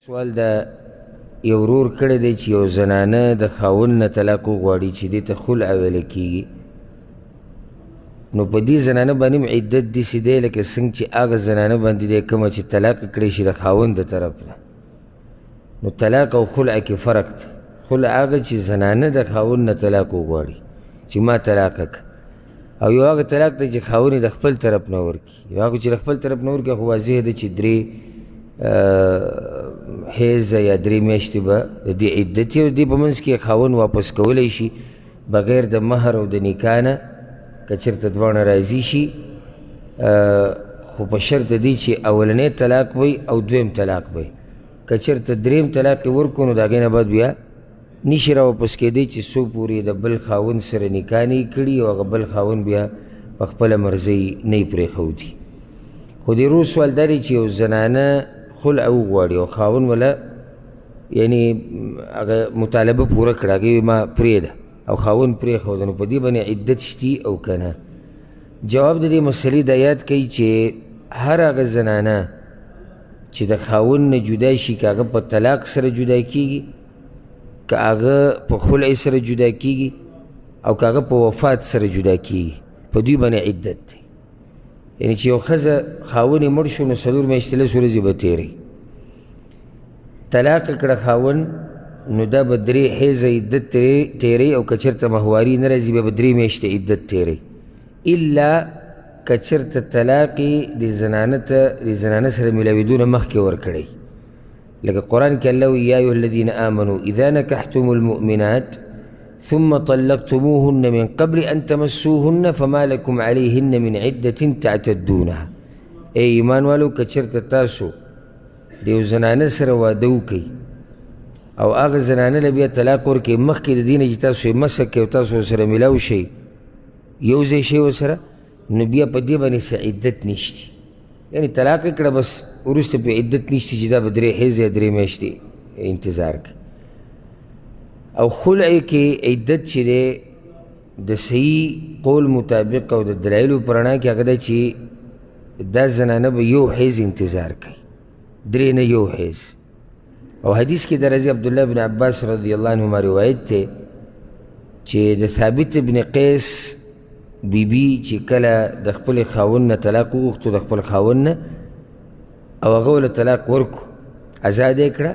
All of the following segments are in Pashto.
سوال دا یو ورور کړی دی چې یو زنانه د خاوند نه طلاق وغواړي چې دې ته خلع ویل کېږي، نو په دې زنانه باندې هم عدت داسې دی لکه څنګه چې هغه زنانه باندې دی کومه چې طلاق کړی شي د خاوند د طرف نه. نو طلاق او خلع کې فرق دی. خلع هغه چې زنانه د خاوند نه طلاق وغواړي چې ما طلاق کړه، او یو هغه طلاق دی چې خاوند یې د خپل طرف نه ورکړي. یو هغه چې د خپل طرف نه ورکړي خو واضح دی چې درې حیض یا درې میاشتې به د دې عدت یې، او دې په منځ کې خاوند واپس کولی شي بغیر د مهر او د نکاح نه که چېرته دواړه راضي شي، خو په شرط دی چې اولنی طلاق وی او دویم طلاق وی. که چېرته دریم طلاق یې ورکړو نو د هغې نه بعد بیا نشي را واپس کېدی چې څو پورې د بل خاوند سره نکاح نه یې کړي او هغه بل خاوند بیا په خپله مرضۍ نه یې پرېښودي. خو د ورور سوال دا دی چې یو زنانه خلع وغواړي او خاوند وله یعنې هغه مطالبه پوره کړه، هغې ما پرېږده او خاوند پرېښوده، نو په دې باندې عدت شتي او که نه؟ جواب د دې مسلې دا یاد کوي چې هر هغه زنانه چې د خاوند نه جدا شي، که هغه په طلاق سره جدا کېږي، که هغه په خلع سره جدا کېږي، او که هغه په وفات سره جدا کېږي، په دوی باندې عدت دی. یعنی چې یو ښځه خاوند یې مړ شو نو 4 میاشتې 10 ورځې به تېروي. طلاق کړه خاوند نو دا به 3 حیضه عدت تېروي، او که چېرته مهواري نه راځي بیا به 3 میاشتې عدت تېروي، الا که چېرته طلاق یې د زنانه سره میلاوېدو نه مخکې ورکړی. لکه قرآن کې الله وایي یا ایها الذین آمنوا اذا نکحتم المؤمنات ثم طلقتموهن من قبل أن تمسوهن فما لكم عليهن من عدة تعتدونها. ای ایمان والو که چېرته تاسو د یو زنانه سره واده وکئ او هغه زنانه له بیا طلاق ورکئ مخکې د دې نه چې تاسو یې مسح کئ او تاسو ورسره میلاو شئ، یو ځای شئ ورسره، نو بیا په دې باندې څه عدت نشته. یعنې طلاق یې کړه بس وروسته پې عدت نشته چې دا به 3 حیض یا 3 میاشتې انتظار کړي. او خلع کې عدت چې دی د صحیح قول مطابق او د دلایلو په رڼا کې هغه دی چې دا زنانه به 1 حیض انتظار کوي، 3 نه 1 حیض. او حدیث کې د راځي عبدالله بن عباس رضی الله عنهما روایت دی چې د ثابت بن قیس بیبي چې کله د خپل خاوند نه طلاق وغوښتو د خپل خاوند نه، او هغه ورله طلاق ورکړو، ازاد یې کړه،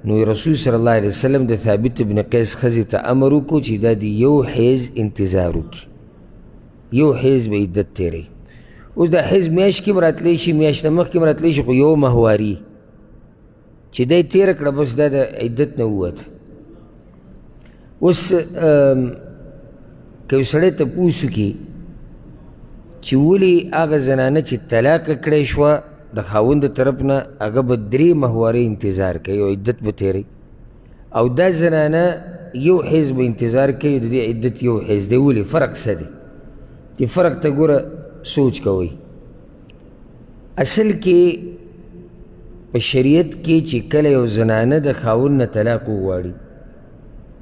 نو رسول صلی الله علیه وسلم د ثابت بن قیس ښځې ته امر وکړو چې دا د 1 حیض انتظار وکړي، 1 حیض به عدت تېروي. اوس دا حیض میاشت کې هم راتلی شي، میاشت نه مخکې هم راتلی شي، خو یو مهواري چې دی تېره کړه بس دا د عدت نه ووته. اوس که یو سړی تپوس وکړي چې ولې هغه زنانه چې طلاق کړی شوه د خاوند د طرف نه هغه به 3 مهوارې انتظار کوي او عدت به تېروي، او دا زنانه 1 حیض به انتظار کوي، د دې عدت 1 حیض دی. ولې؟ فرق څه دی؟ دې فرق ته ګوره سوچ کوئ. اصل کې په شریعت کې چې کله یو زنانه د خاوند نه طلاق وغواړي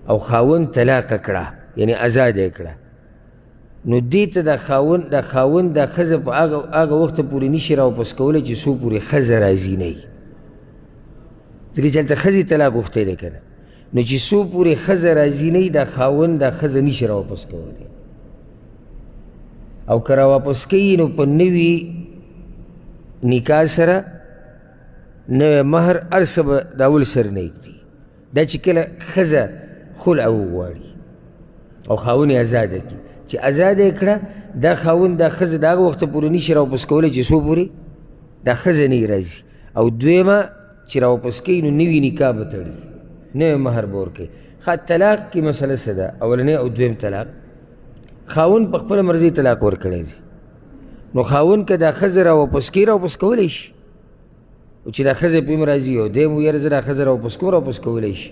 او خاوند طلاق کړه یعنی ازاد یې کړه، نو دې ته د خاوند د ښځه په هغه وخته پورې نشي راواپس کولی چې څو پورې ښځه راضي نه وي. ځکه چې هلته ښځې طلاق غوښتی دی که نه، نو چې څو پورې ښځه راضي نه وي دا خاوند دا ښځه نشي راواپس کولی، او که راواپس کوي نو په نوي نکاح سره نوی مهر هر څه به د اول سره نه ږدي. دا چې کله ښځه خلع وغواړي او خاوند یې ازاده کړي، چې ازاده یې کړه دا خاوند دا ښځه د هغه وخته پورې نشي راواپس کولی چې څو پورې دا ښځه نه راځي. او دویمه چې راواپس کوي نو نوي نکاح به تړي، نوی مهر به ورکوي. طلاق کې مسله څه ده؟ اولنی او دویم طلاق خاوند په خپله مرضۍ طلاق ورکړی دی، نو خاوند که دا ښځه راواپس کوي راواپس کولی شي، او چې دا ښځه پې هم راځي او دی هم ویره زه دا ښځه راواپس کوم راواپس کولی شي.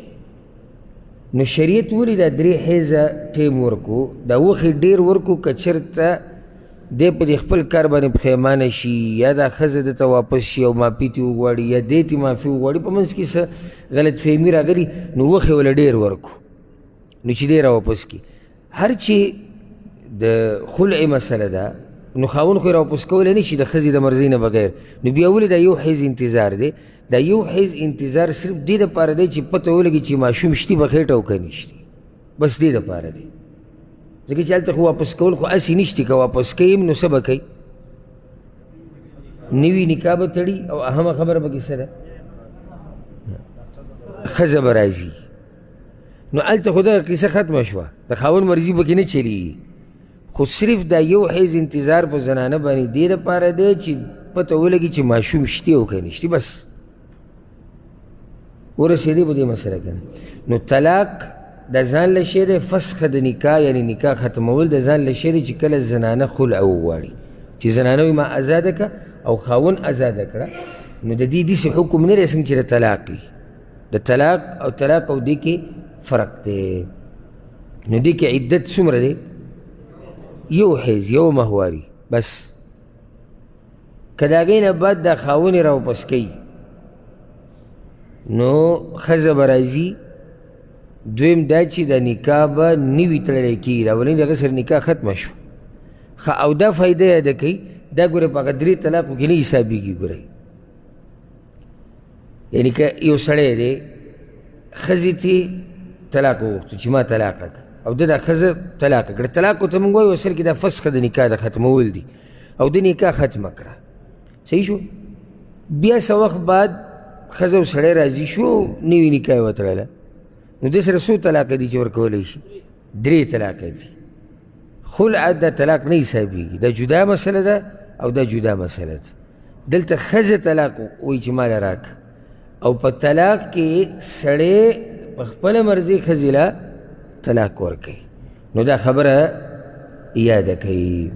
نو شریعت ولې دا 3 حیضه ټیم ورکو، دا وخې ډېر ورکو که چېرته دی په دې خپل کار باندې پښیمانه شي یا دا ښځه دته واپس شي او معافي ترې وغواړي یا دی ترې معافي وغواړي، په منځ کې څه غلط فهمي راغلي، نو وخې وله ډېر ورکو نو چې دی راواپس کړي. هر چې د خلع مسله ده نو خاوند خو یې راواپس کولی نه شي د ښځې د مرضۍ نه بغیر، نو بیا ولې دا 1 حیض انتظار دی؟ دا یو حیز انتظار صرف دې دپاره دی چې پته ولګي چې ماشوم شتي به خېټه او که نشتي، بس دې دپاره دی. ځکه چې هلته خو واپس کول خو هسې نشتي، که واپس کوي نو څه به کوي؟ نوي نکاح به تړي او اهمه خبره به کې څه ده؟ ښځه به راځي. نو هلته خو دغه کیسه ختمه شوه، د خاوند مرضي به کې نه چلېږي، خو صرف دا یو حیز انتظار په زنانه باندې دې دپاره دی چې پته ولګي چې ماشوم شتي او که نشتي، بس ورسېدې په دې مسله کې. نو طلاق د ځان له شی دی، فسخ د نکاح یعنی نکاح ختمول د ځان له شی دی چې کله زنانه خلع وغواړي، چې زنانه وي ما ازاده که او خاوند ازاده کړه، نو د دې داسې حکم نه دی څنګه چې د طلاق وي. د طلاق او دې کې فرق دی. نو دې کې عدت څومره دی؟ یو حیز، یو مهواري بس. که د هغې نه بعد دا خاوند یې راواپس کوي نو ښځه به راځي. دویم دا چې د نکاح به نوي تړلی کېږي، د اولني د هغه سره نکاح ختمه شوه. او دا فایده یاده کوي، دا ګورئ په هغه 3 طلاقو کې نه حسابېږي. ګورئ یعنې که یو سړی دی ښځې ته طلاق وغوښتو چې ما طلاق کړه او ده دا ښځه طلاق کړه، طلاق ورته موږ وایو اصل کې دا فسخ د نکاح د ختمول دي او د نکاح ختمه کړه. صحیح شو؟ بیا څه وخت بعد ښځه او سړی راضي شو، نوي نکاح یې وتړله، نو دې سره څو طلاقه دي چې ورکولی شي؟ 3 طلاقه دي. خلع دا طلاق نه حسابېږي، دا جدا مسله ده او دا جدا مسله ده. دلته ښځه طلاق وایي چې ماله راکړه، او په طلاق کې سړی په خپله مرضي ښځې له طلاق ورکوي. نو دا خبره یاده کوي.